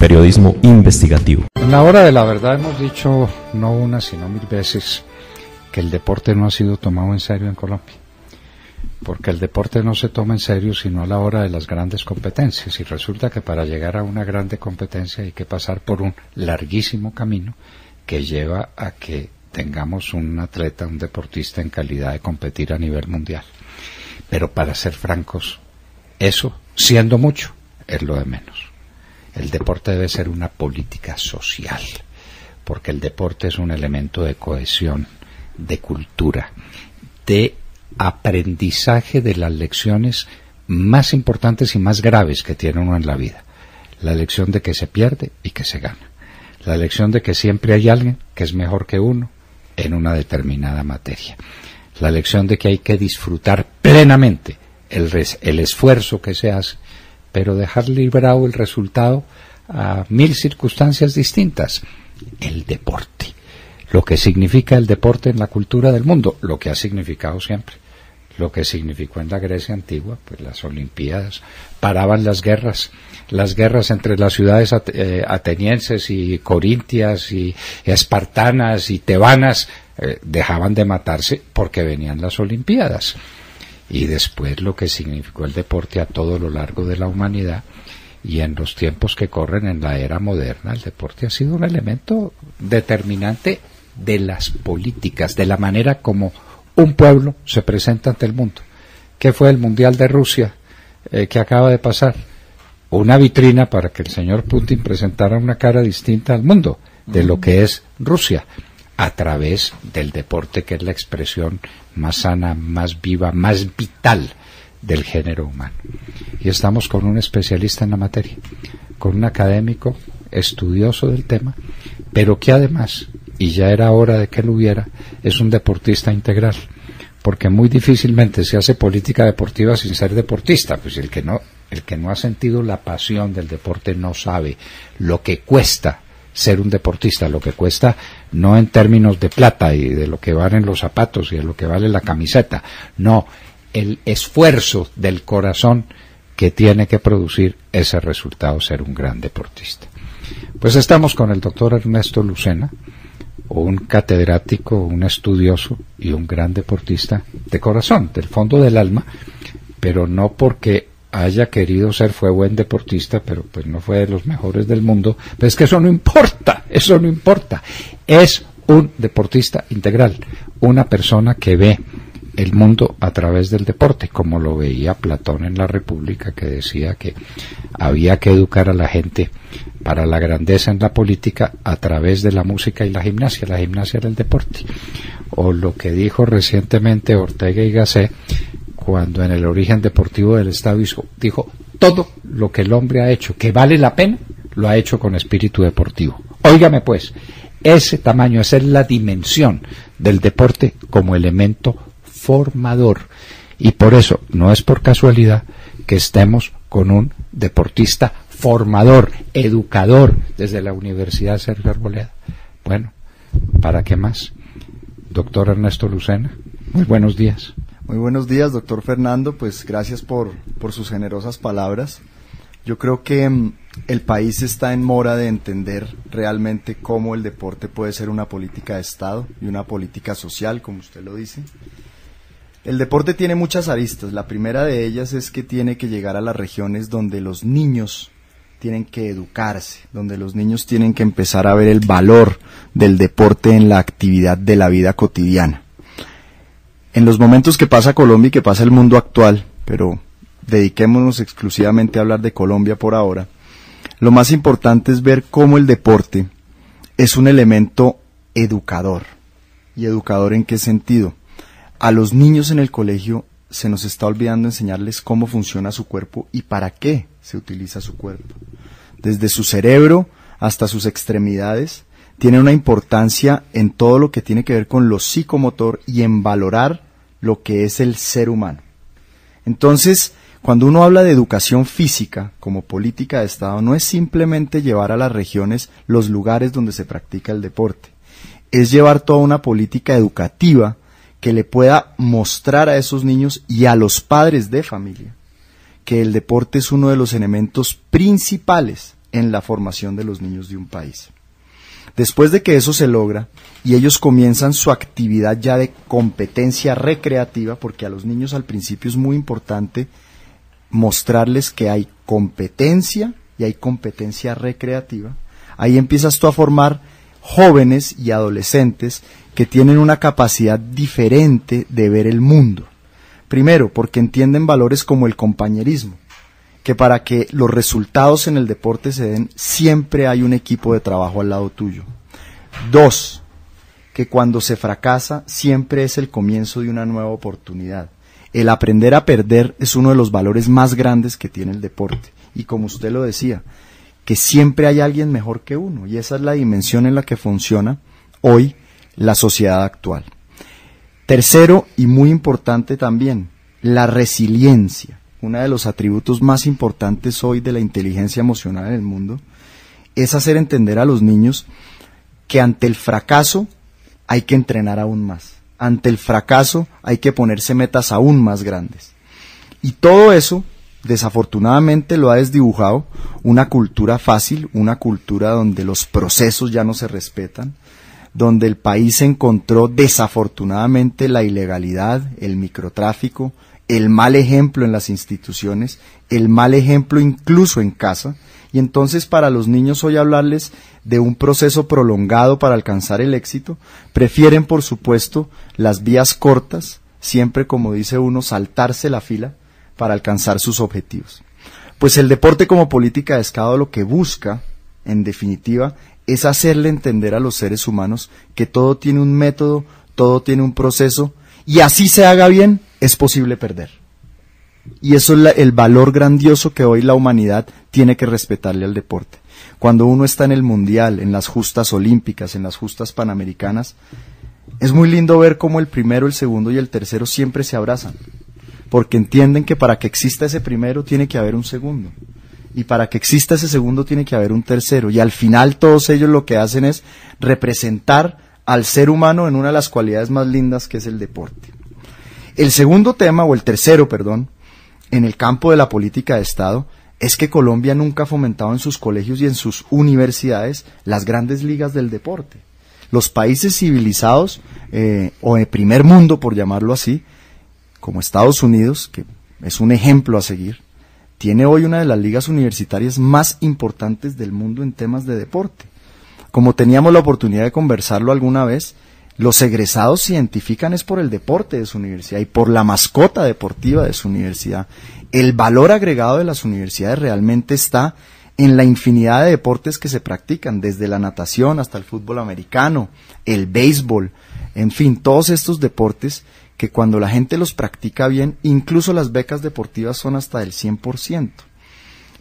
periodismo investigativo. En la hora de la verdad hemos dicho no una sino 1000 veces que el deporte no ha sido tomado en serio en Colombia, porque el deporte no se toma en serio sino a la hora de las grandes competencias, y resulta que para llegar a una grande competencia hay que pasar por un larguísimo camino que lleva a que tengamos un atleta, un deportista en calidad de competir a nivel mundial. Pero para ser francos, eso, siendo mucho, es lo de menos. El deporte debe ser una política social, porque el deporte es un elemento de cohesión, de cultura, de aprendizaje de las lecciones más importantes y más graves que tiene uno en la vida. La lección de que se pierde y que se gana. La lección de que siempre hay alguien que es mejor que uno en una determinada materia. La lección de que hay que disfrutar plenamente el esfuerzo que se hace, pero dejar librado el resultado a 1000 circunstancias distintas. El deporte. Lo que significa el deporte en la cultura del mundo, lo que ha significado siempre. Lo que significó en la Grecia antigua, pues las Olimpiadas, paraban las guerras entre las ciudades atenienses y corintias y espartanas y tebanas, dejaban de matarse porque venían las Olimpiadas. Y después lo que significó el deporte a todo lo largo de la humanidad, y en los tiempos que corren en la era moderna, el deporte ha sido un elemento determinante de las políticas, de la manera como un pueblo se presenta ante el mundo. ¿Qué fue el Mundial de Rusia que acaba de pasar? Una vitrina para que el señor Putin presentara una cara distinta al mundo de lo que es Rusia, a través del deporte, que es la expresión más sana, más viva, más vital del género humano. Y estamos con un especialista en la materia, con un académico estudioso del tema, pero que además, y ya era hora de que lo hubiera, es un deportista integral, porque muy difícilmente se hace política deportiva sin ser deportista. Pues el que no ha sentido la pasión del deporte no sabe lo que cuesta ser un deportista, lo que cuesta no en términos de plata y de lo que valen los zapatos y de lo que vale la camiseta, no, el esfuerzo del corazón que tiene que producir ese resultado, ser un gran deportista. Pues estamos con el doctor Ernesto Lucena, un catedrático, un estudioso y un gran deportista de corazón, del fondo del alma, pero no porque haya querido ser, fue buen deportista, pero pues no fue de los mejores del mundo. Pero es que eso no importa, es un deportista integral, una persona que ve el mundo a través del deporte, como lo veía Platón en la República, que decía que había que educar a la gente para la grandeza en la política a través de la música y la gimnasia era el deporte. O lo que dijo recientemente Ortega y Gasset, cuando en el origen deportivo del Estado dijo, todo lo que el hombre ha hecho que vale la pena, lo ha hecho con espíritu deportivo. Óigame pues, ese tamaño, esa es la dimensión del deporte como elemento formador. Y por eso, no es por casualidad que estemos con un deportista formador, educador, desde la Universidad Sergio Arboleda. Bueno, ¿para qué más? Doctor Ernesto Lucena, muy buenos días. Muy buenos días, doctor Fernando, pues gracias por sus generosas palabras. Yo creo que el país está en mora de entender realmente cómo el deporte puede ser una política de Estado y una política social, como usted lo dice. El deporte tiene muchas aristas. La primera de ellas es que tiene que llegar a las regiones donde los niños tienen que educarse, donde los niños tienen que empezar a ver el valor del deporte en la actividad de la vida cotidiana. En los momentos que pasa Colombia y que pasa el mundo actual, pero dediquémonos exclusivamente a hablar de Colombia por ahora, lo más importante es ver cómo el deporte es un elemento educador. ¿Y educador en qué sentido? A los niños en el colegio se nos está olvidando enseñarles cómo funciona su cuerpo y para qué se utiliza su cuerpo. Desde su cerebro hasta sus extremidades, tiene una importancia en todo lo que tiene que ver con lo psicomotor y en valorar lo que es el ser humano. Entonces, cuando uno habla de educación física como política de Estado, no es simplemente llevar a las regiones los lugares donde se practica el deporte, es llevar toda una política educativa que le pueda mostrar a esos niños y a los padres de familia que el deporte es uno de los elementos principales en la formación de los niños de un país. Después de que eso se logra y ellos comienzan su actividad ya de competencia recreativa, porque a los niños al principio es muy importante mostrarles que hay competencia y hay competencia recreativa, ahí empiezas tú a formar jóvenes y adolescentes que tienen una capacidad diferente de ver el mundo. Primero, porque entienden valores como el compañerismo, que para que los resultados en el deporte se den, siempre hay un equipo de trabajo al lado tuyo. 2, que cuando se fracasa, siempre es el comienzo de una nueva oportunidad. El aprender a perder es uno de los valores más grandes que tiene el deporte. Y como usted lo decía, que siempre hay alguien mejor que uno, y esa es la dimensión en la que funciona hoy la sociedad actual. Tercero, y muy importante también, la resiliencia. Uno de los atributos más importantes hoy de la inteligencia emocional en el mundo es hacer entender a los niños que ante el fracaso hay que entrenar aún más. Ante el fracaso hay que ponerse metas aún más grandes. Y todo eso, desafortunadamente, lo ha desdibujado una cultura fácil, una cultura donde los procesos ya no se respetan, donde el país encontró desafortunadamente la ilegalidad, el microtráfico, el mal ejemplo en las instituciones, el mal ejemplo incluso en casa, y entonces para los niños hoy hablarles de un proceso prolongado para alcanzar el éxito, prefieren por supuesto las vías cortas, siempre como dice uno, saltarse la fila para alcanzar sus objetivos. Pues el deporte como política de Estado lo que busca, en definitiva, es hacerle entender a los seres humanos que todo tiene un método, todo tiene un proceso, y así se haga bien, es posible perder. Y eso es el valor grandioso que hoy la humanidad tiene que respetarle al deporte. Cuando uno está en el mundial, en las justas olímpicas, en las justas panamericanas, es muy lindo ver cómo el primero, el segundo y el tercero siempre se abrazan, porque entienden que para que exista ese primero tiene que haber un segundo, y para que exista ese segundo tiene que haber un tercero, y al final todos ellos lo que hacen es representar al ser humano en una de las cualidades más lindas que es el deporte. El segundo tema, o el tercero, perdón, en el campo de la política de Estado, es que Colombia nunca ha fomentado en sus colegios y en sus universidades las grandes ligas del deporte. Los países civilizados, o de primer mundo, por llamarlo así, como Estados Unidos, que es un ejemplo a seguir, tiene hoy una de las ligas universitarias más importantes del mundo en temas de deporte. Como teníamos la oportunidad de conversarlo alguna vez, los egresados se identifican es por el deporte de su universidad y por la mascota deportiva de su universidad. El valor agregado de las universidades realmente está en la infinidad de deportes que se practican, desde la natación hasta el fútbol americano, el béisbol, en fin, todos estos deportes que cuando la gente los practica bien, incluso las becas deportivas son hasta del 100%.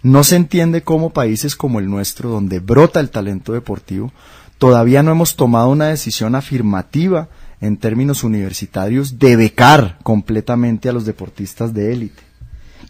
No se entiende cómo países como el nuestro, donde brota el talento deportivo, todavía no hemos tomado una decisión afirmativa en términos universitarios de becar completamente a los deportistas de élite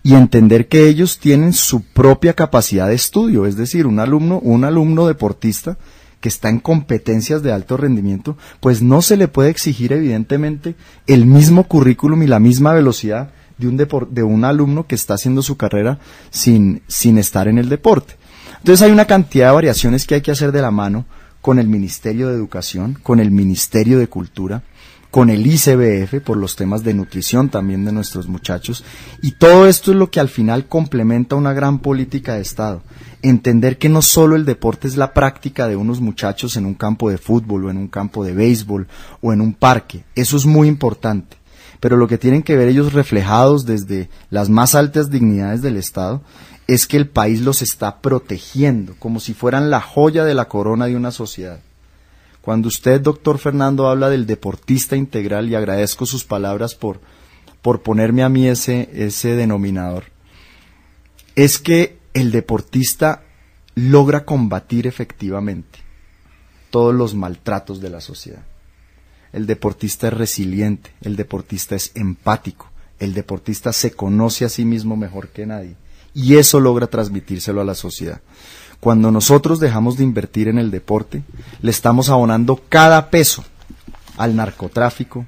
y entender que ellos tienen su propia capacidad de estudio, es decir, un alumno deportista que está en competencias de alto rendimiento, pues no se le puede exigir evidentemente el mismo currículum y la misma velocidad de un alumno que está haciendo su carrera sin estar en el deporte. Entonces hay una cantidad de variaciones que hay que hacer de la mano con el Ministerio de Educación, con el Ministerio de Cultura, con el ICBF por los temas de nutrición también de nuestros muchachos, y todo esto es lo que al final complementa una gran política de Estado. Entender que no solo el deporte es la práctica de unos muchachos en un campo de fútbol o en un campo de béisbol o en un parque, eso es muy importante, pero lo que tienen que ver ellos reflejados desde las más altas dignidades del Estado es que el país los está protegiendo como si fueran la joya de la corona de una sociedad. Cuando usted, doctor Fernando, habla del deportista integral, y agradezco sus palabras por ponerme a mí ese denominador, es que el deportista logra combatir efectivamente todos los maltratos de la sociedad. El deportista es resiliente, el deportista es empático, el deportista se conoce a sí mismo mejor que nadie, y eso logra transmitírselo a la sociedad. Cuando nosotros dejamos de invertir en el deporte, le estamos abonando cada peso al narcotráfico,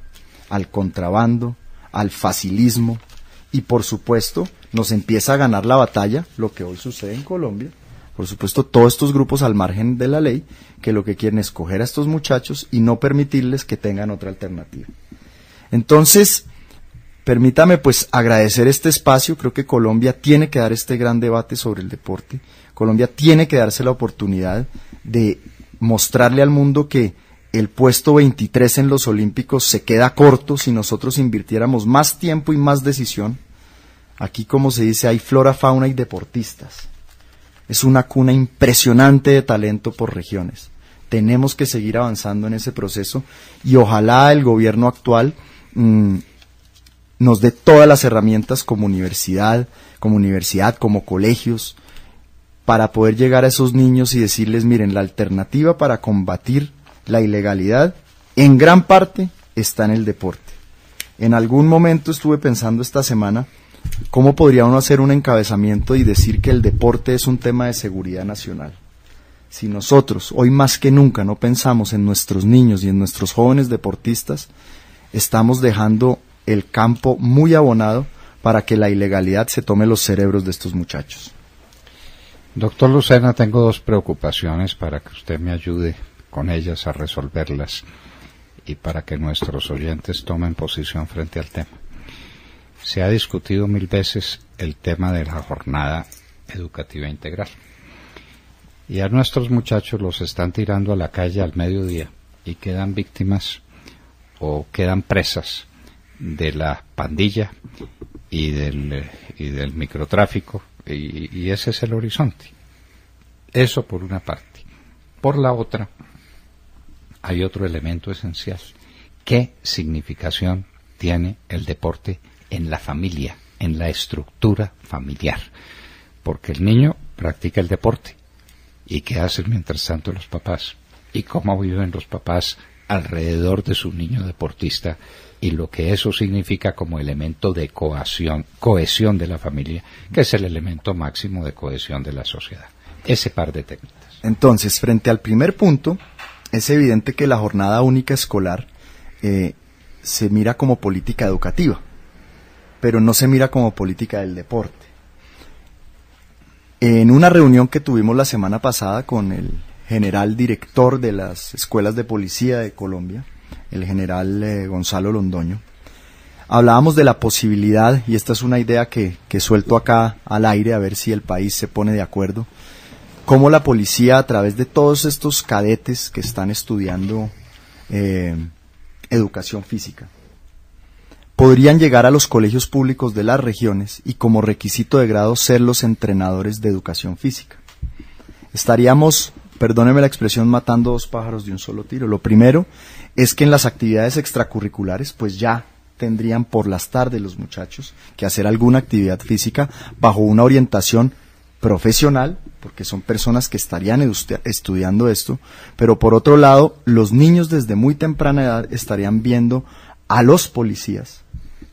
al contrabando, al facilismo, y por supuesto nos empieza a ganar la batalla, lo que hoy sucede en Colombia, por supuesto todos estos grupos al margen de la ley, que lo que quieren es coger a estos muchachos y no permitirles que tengan otra alternativa. Entonces, permítame pues agradecer este espacio. Creo que Colombia tiene que dar este gran debate sobre el deporte. Colombia tiene que darse la oportunidad de mostrarle al mundo que el puesto 23 en los Olímpicos se queda corto si nosotros invirtiéramos más tiempo y más decisión. Aquí, como se dice, hay flora, fauna y deportistas. Es una cuna impresionante de talento por regiones. Tenemos que seguir avanzando en ese proceso y ojalá el gobierno actual nos dé todas las herramientas como universidad, como colegios, para poder llegar a esos niños y decirles, miren, la alternativa para combatir la ilegalidad, en gran parte, está en el deporte. En algún momento estuve pensando esta semana, ¿cómo podría uno hacer un encabezamiento y decir que el deporte es un tema de seguridad nacional? Si nosotros, hoy más que nunca, no pensamos en nuestros niños y en nuestros jóvenes deportistas, estamos dejando el campo muy abonado para que la ilegalidad se tome los cerebros de estos muchachos. Doctor Lucena, tengo dos preocupaciones para que usted me ayude con ellas a resolverlas y para que nuestros oyentes tomen posición frente al tema. Se ha discutido 1000 veces el tema de la jornada educativa integral y a nuestros muchachos los están tirando a la calle al mediodía y quedan víctimas o quedan presas de la pandilla y del microtráfico y ese es el horizonte. Eso por una parte. Por la otra, hay otro elemento esencial. ¿Qué significación tiene el deporte en la familia, en la estructura familiar? Porque el niño practica el deporte. ¿Y qué hacen mientras tanto los papás? ¿Y cómo viven los papás alrededor de su niño deportista? Y lo que eso significa como elemento de cohesión de la familia, que es el elemento máximo de cohesión de la sociedad. Ese par de técnicas. Entonces, frente al primer punto, es evidente que la jornada única escolar se mira como política educativa, pero no se mira como política del deporte. En una reunión que tuvimos la semana pasada con el general director de las escuelas de policía de Colombia, el general Gonzalo Londoño, hablábamos de la posibilidad, y esta es una idea que suelto acá al aire a ver si el país se pone de acuerdo, cómo la policía, a través de todos estos cadetes que están estudiando educación física, podrían llegar a los colegios públicos de las regiones y como requisito de grado ser los entrenadores de educación física. Estaríamos, perdóneme la expresión, matando dos pájaros de un solo tiro. Lo primero es que en las actividades extracurriculares pues ya tendrían por las tardes los muchachos que hacer alguna actividad física bajo una orientación profesional, porque son personas que estarían estudiando esto, pero por otro lado, los niños desde muy temprana edad estarían viendo a los policías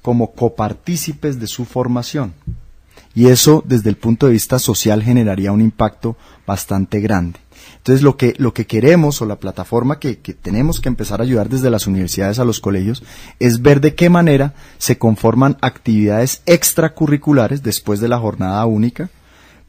como copartícipes de su formación. Y eso, desde el punto de vista social, generaría un impacto bastante grande. Entonces, lo que queremos, o la plataforma que tenemos que empezar a ayudar desde las universidades a los colegios, es ver de qué manera se conforman actividades extracurriculares después de la jornada única,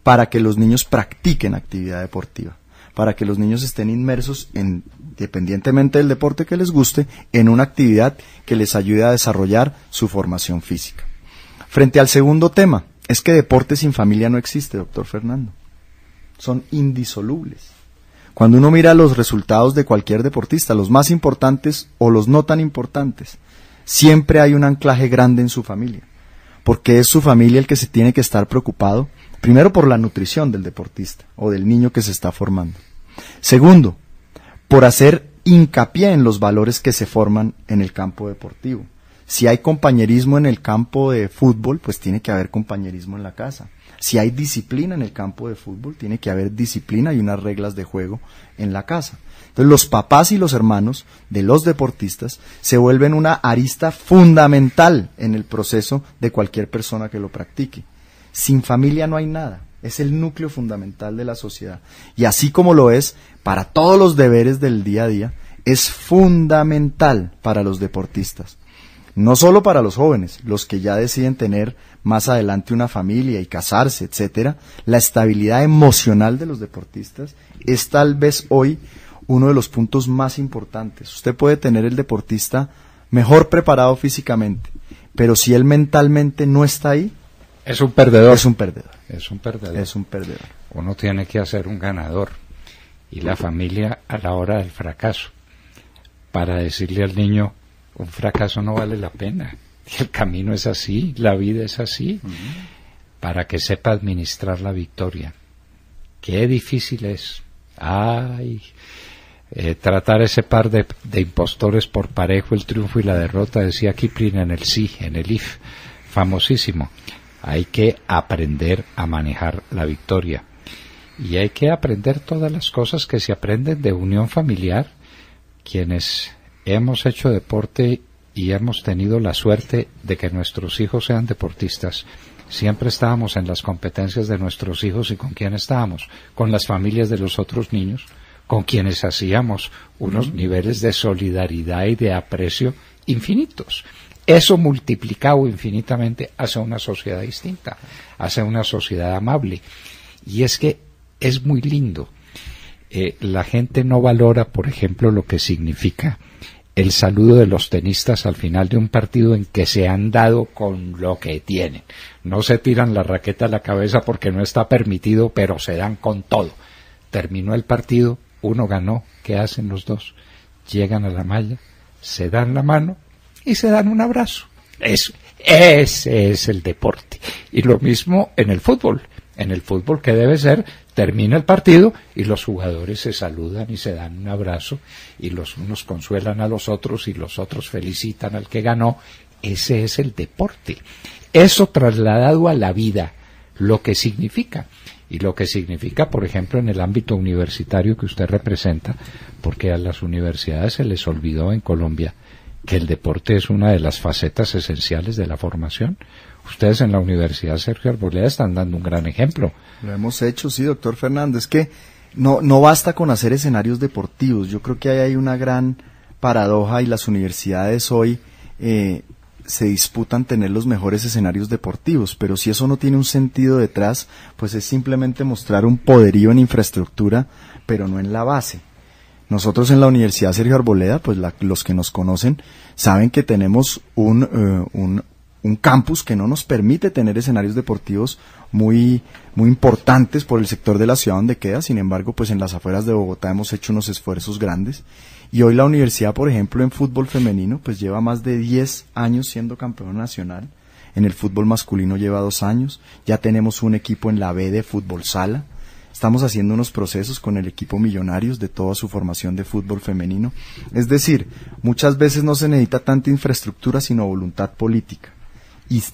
para que los niños practiquen actividad deportiva, para que los niños estén inmersos, independientemente del deporte que les guste, en una actividad que les ayude a desarrollar su formación física. Frente al segundo tema, es que deporte sin familia no existe, doctor Fernando. Son indisolubles. Cuando uno mira los resultados de cualquier deportista, los más importantes o los no tan importantes, siempre hay un anclaje grande en su familia, porque es su familia el que se tiene que estar preocupado, primero por la nutrición del deportista o del niño que se está formando. Segundo, por hacer hincapié en los valores que se forman en el campo deportivo. Si hay compañerismo en el campo de fútbol, pues tiene que haber compañerismo en la casa. Si hay disciplina en el campo de fútbol, tiene que haber disciplina y unas reglas de juego en la casa. Entonces, los papás y los hermanos de los deportistas se vuelven una arista fundamental en el proceso de cualquier persona que lo practique. Sin familia no hay nada. Es el núcleo fundamental de la sociedad. Y así como lo es para todos los deberes del día a día, es fundamental para los deportistas. no solo para los jóvenes, los que ya deciden tener más adelante una familia y casarse, etcétera, la estabilidad emocional de los deportistas es tal vez hoy uno de los puntos más importantes. Usted puede tener el deportista mejor preparado físicamente, pero si él mentalmente no está ahí, es un perdedor. Es un perdedor. Es un perdedor. Es un perdedor. Uno tiene que hacer un ganador. Y la familia a la hora del fracaso, para decirle al niño, un fracaso no vale la pena. El camino es así, la vida es así, para que sepa administrar la victoria. Qué difícil es. Ay, tratar ese par de impostores por parejo, el triunfo y la derrota, decía Kipling en el Sí, en el If, famosísimo. Hay que aprender a manejar la victoria. Y hay que aprender todas las cosas que se aprenden de unión familiar. Quienes hemos hecho deporte y hemos tenido la suerte de que nuestros hijos sean deportistas, siempre estábamos en las competencias de nuestros hijos. ¿Y con quién estábamos? Con las familias de los otros niños, con quienes hacíamos unos niveles de solidaridad y de aprecio infinitos. Eso multiplicado infinitamente hace una sociedad distinta, hace una sociedad amable. Y es que es muy lindo. La gente no valora, por ejemplo, lo que significa el saludo de los tenistas al final de un partido en que se han dado con lo que tienen. No se tiran la raqueta a la cabeza porque no está permitido, pero se dan con todo. Terminó el partido, uno ganó, ¿qué hacen los dos? Llegan a la malla, se dan la mano y se dan un abrazo. Ese es el deporte. Y lo mismo en el fútbol. En el fútbol, que debe ser, termina el partido y los jugadores se saludan y se dan un abrazo y los unos consuelan a los otros y los otros felicitan al que ganó. Ese es el deporte. Eso trasladado a la vida, lo que significa. Y lo que significa, por ejemplo, en el ámbito universitario que usted representa, porque a las universidades se les olvidó en Colombia que el deporte es una de las facetas esenciales de la formación. Ustedes en la Universidad Sergio Arboleda están dando un gran ejemplo. Lo hemos hecho, sí, doctor Fernando. Es que no basta con hacer escenarios deportivos. Yo creo que hay una gran paradoja y las universidades hoy se disputan tener los mejores escenarios deportivos, pero si eso no tiene un sentido detrás, pues es simplemente mostrar un poderío en infraestructura, pero no en la base. Nosotros en la Universidad Sergio Arboleda, pues los que nos conocen saben que tenemos un campus que no nos permite tener escenarios deportivos muy importantes por el sector de la ciudad donde queda. Sin embargo, pues en las afueras de Bogotá hemos hecho unos esfuerzos grandes. Y hoy la universidad, por ejemplo, en fútbol femenino, pues lleva más de 10 años siendo campeón nacional. En el fútbol masculino lleva 2 años. Ya tenemos un equipo en la B de fútbol sala. Estamos haciendo unos procesos con el equipo Millonarios de toda su formación de fútbol femenino. Es decir, muchas veces no se necesita tanta infraestructura, sino voluntad política.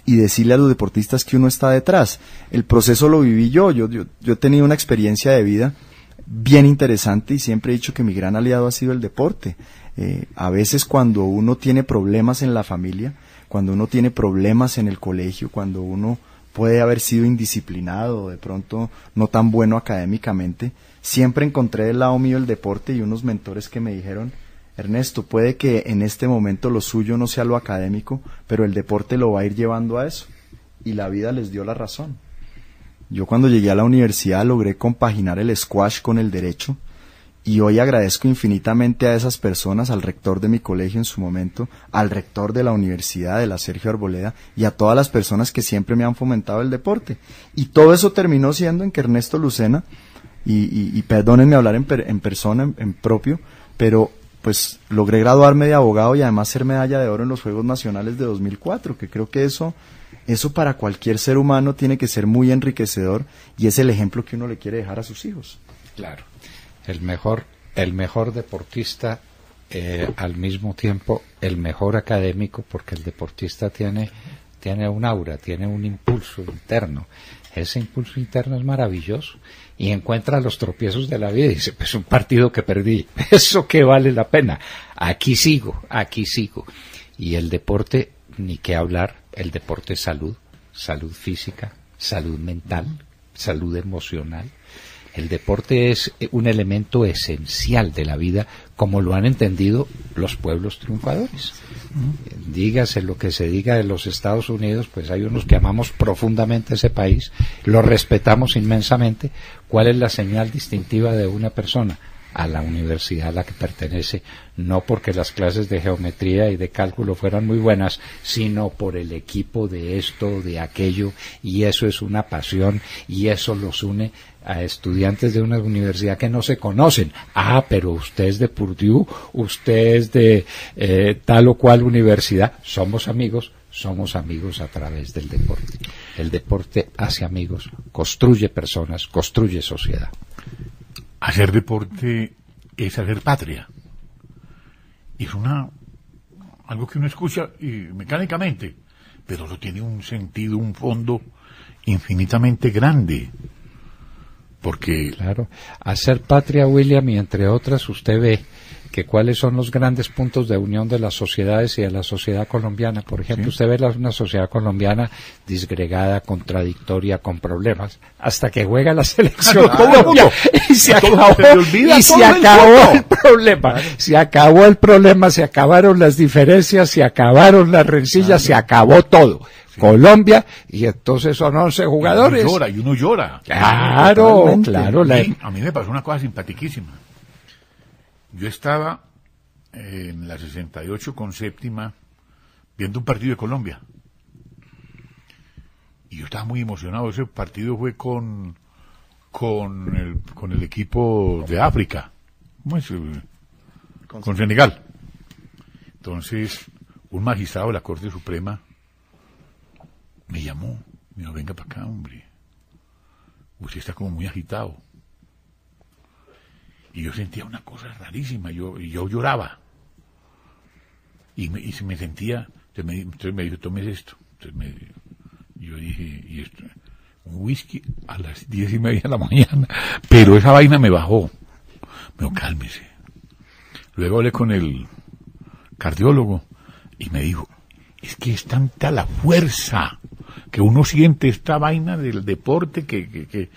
Y decirle a los deportistas que uno está detrás. El proceso lo viví yo he tenido una experiencia de vida bien interesante y siempre he dicho que mi gran aliado ha sido el deporte. A veces cuando uno tiene problemas en la familia, cuando uno tiene problemas en el colegio, cuando uno puede haber sido indisciplinado o de pronto no tan bueno académicamente, siempre encontré del lado mío el deporte y unos mentores que me dijeron: Ernesto, puede que en este momento lo suyo no sea lo académico, pero el deporte lo va a ir llevando a eso. Y la vida les dio la razón. Yo cuando llegué a la universidad logré compaginar el squash con el derecho, y hoy agradezco infinitamente a esas personas, al rector de mi colegio en su momento, al rector de la universidad, de la Sergio Arboleda, y a todas las personas que siempre me han fomentado el deporte. Y todo eso terminó siendo en que Ernesto Lucena, y perdónenme hablar en persona, en propio, pero pues logré graduarme de abogado y además ser medalla de oro en los Juegos Nacionales de 2004, que creo que eso para cualquier ser humano tiene que ser muy enriquecedor y es el ejemplo que uno le quiere dejar a sus hijos. Claro, el mejor deportista, al mismo tiempo el mejor académico, porque el deportista tiene un aura, tiene un impulso interno. Ese impulso interno es maravilloso y encuentra los tropiezos de la vida y dice: pues un partido que perdí, eso que vale la pena, aquí sigo. Y el deporte, ni qué hablar, el deporte es salud física, salud mental, salud emocional. El deporte es un elemento esencial de la vida, como lo han entendido los pueblos triunfadores. Dígase lo que se diga de los Estados Unidos, pues hay unos que amamos profundamente ese país, lo respetamos inmensamente. ¿Cuál es la señal distintiva de una persona? A la universidad a la que pertenece, no porque las clases de geometría y de cálculo fueran muy buenas, sino por el equipo de esto, de aquello, y eso es una pasión, y eso los une a estudiantes de una universidad que no se conocen. Ah, pero usted es de Purdue, usted es de tal o cual universidad. Somos amigos a través del deporte. El deporte hace amigos, construye personas, construye sociedad. Hacer deporte es hacer patria. Y es algo que uno escucha mecánicamente, pero eso tiene un sentido, un fondo infinitamente grande. Porque... Claro, hacer patria, William, y entre otras usted ve que cuáles son los grandes puntos de unión de las sociedades y de la sociedad colombiana. Por ejemplo, usted ve una sociedad colombiana disgregada, contradictoria, con problemas, hasta que juega la selección Colombia y se acabó el problema. Se acabó el problema, se acabaron las diferencias, se acabaron las rencillas, se acabó todo. Colombia, y entonces son 11 jugadores. Y uno llora. Claro. A mí me pasó una cosa simpaticísima. Yo estaba en la 68 con séptima viendo un partido de Colombia. Y yo estaba muy emocionado. Ese partido fue con el equipo de África. ¿Cómo es? Con Senegal. Entonces, un magistrado de la Corte Suprema me llamó. Me dijo, venga para acá, hombre. Usted está como muy agitado. Y yo sentía una cosa rarísima, yo lloraba. Y me sentía, entonces me dijo, tomes esto. Yo dije, ¿y esto? Un whisky a las 10:30 de la mañana. Pero esa vaina me bajó. Me dijo, cálmese. Luego hablé con el cardiólogo y me dijo, es que es tanta la fuerza que uno siente esta vaina del deporte que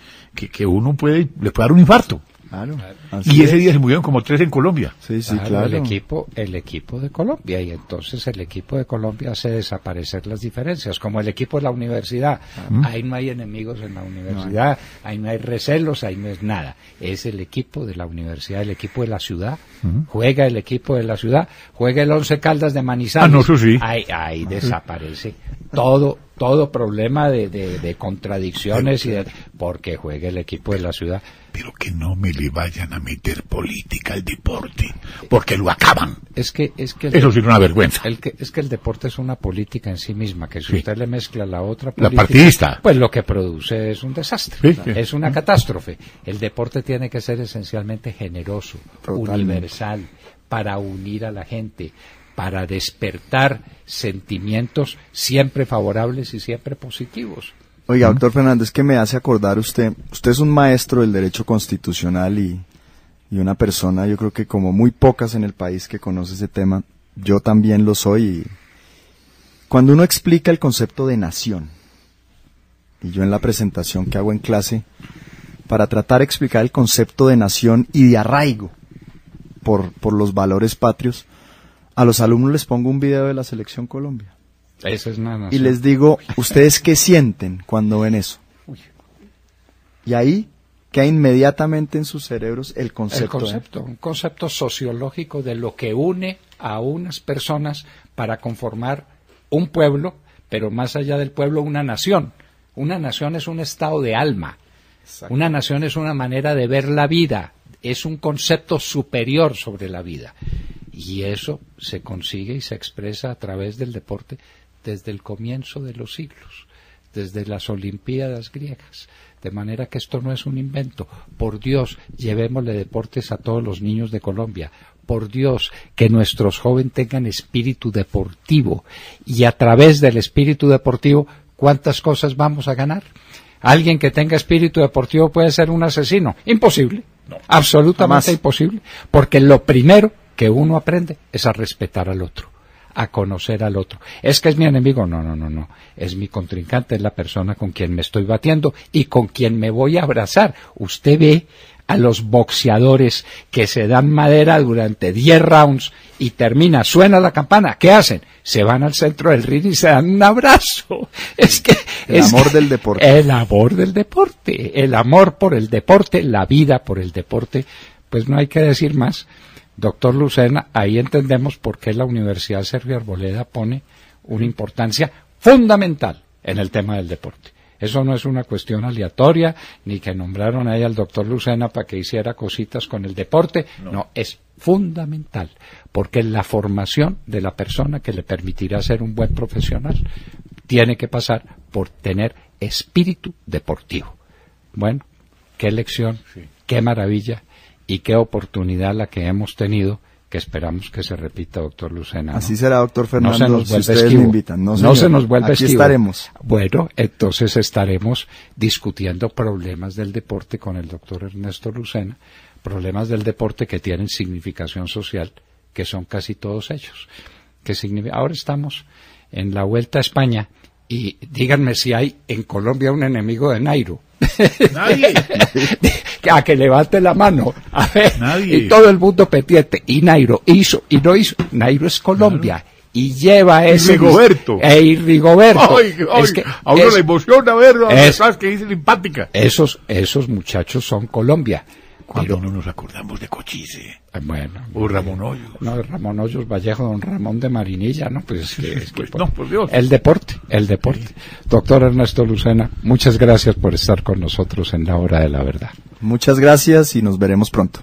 uno le puede dar un infarto. Claro. Y ese día se murieron como 3 en Colombia. Sí, claro. El equipo de Colombia, y entonces el equipo de Colombia hace desaparecer las diferencias, como el equipo de la universidad. Ahí no hay enemigos en la universidad, ahí no hay recelos, ahí no es nada. Es el equipo de la universidad, el equipo de la ciudad. Juega el equipo de la ciudad, juega el Once Caldas de Manizales. Eso sí. Ahí desaparece todo problema de contradicciones porque juega el equipo de la ciudad. Pero que no me le vayan a meter política al deporte, porque lo acaban. Eso sí es una vergüenza. Es que el deporte es una política en sí misma, que si usted le mezcla la otra política, la partidista, pues lo que produce es un desastre, es una catástrofe. El deporte tiene que ser esencialmente generoso, universal, para unir a la gente, para despertar sentimientos siempre favorables y siempre positivos. Oiga, doctor Fernández, que me hace acordar usted es un maestro del derecho constitucional y una persona, yo creo que como muy pocas en el país que conoce ese tema, yo también lo soy. Y cuando uno explica el concepto de nación, y yo en la presentación que hago en clase, para tratar de explicar el concepto de nación y de arraigo por los valores patrios, a los alumnos les pongo un video de la Selección Colombia. Eso es una nación. Y les digo, ¿ustedes qué sienten cuando ven eso? Y ahí queda inmediatamente en sus cerebros el concepto. Un concepto sociológico de lo que une a unas personas para conformar un pueblo, pero más allá del pueblo, una nación. Una nación es un estado de alma. Exacto. Una nación es una manera de ver la vida. Es un concepto superior sobre la vida. Y eso se consigue y se expresa a través del deporte desde el comienzo de los siglos, desde las Olimpiadas griegas, de manera que esto no es un invento. Por Dios, llevémosle deportes a todos los niños de Colombia. Por Dios, que nuestros jóvenes tengan espíritu deportivo, y a través del espíritu deportivo, ¿cuántas cosas vamos a ganar? ¿Alguien que tenga espíritu deportivo puede ser un asesino? Imposible, absolutamente imposible, porque lo primero que uno aprende es a respetar al otro, a conocer al otro. ¿Es que es mi enemigo? No. Es mi contrincante, es la persona con quien me estoy batiendo y con quien me voy a abrazar. Usted ve a los boxeadores que se dan madera durante 10 rounds y suena la campana, ¿qué hacen? Se van al centro del ring y se dan un abrazo. El amor del deporte. El amor del deporte, el amor por el deporte, la vida por el deporte, pues no hay que decir más. Doctor Lucena, ahí entendemos por qué la Universidad Sergio Arboleda pone una importancia fundamental en el tema del deporte. Eso no es una cuestión aleatoria, ni que nombraron ahí al doctor Lucena para que hiciera cositas con el deporte. No, es fundamental, porque la formación de la persona que le permitirá ser un buen profesional tiene que pasar por tener espíritu deportivo. Bueno, qué lección, qué maravilla y qué oportunidad la que hemos tenido, que esperamos que se repita, doctor Lucena, ¿no? Así será, doctor Fernando, no se nos si vuelve ustedes me invitan. No se nos vuelve aquí esquivo. Estaremos. Bueno, entonces estaremos discutiendo problemas del deporte con el doctor Ernesto Lucena, problemas del deporte que tienen significación social, que son casi todos ellos. Ahora estamos en la Vuelta a España y díganme si hay en Colombia un enemigo de Nairo. Nadie. A que levante la mano, a ver, Nadie. y todo el mundo pendiente, y Nairo hizo, y no hizo. Nairo es Colombia, claro. Y lleva ese... Rigoberto. Rigoberto. Ay, es que, a uno le emociona ver las cosas que dice simpática. Esos muchachos son Colombia. Cuando no nos acordamos de Cochise. Bueno. O Ramón Hoyos. No, Ramón Hoyos Vallejo, don Ramón de Marinilla, ¿no? Pues no, por Dios. El deporte. Sí. Doctor Ernesto Lucena, muchas gracias por estar con nosotros en La Hora de la Verdad. Muchas gracias y nos veremos pronto.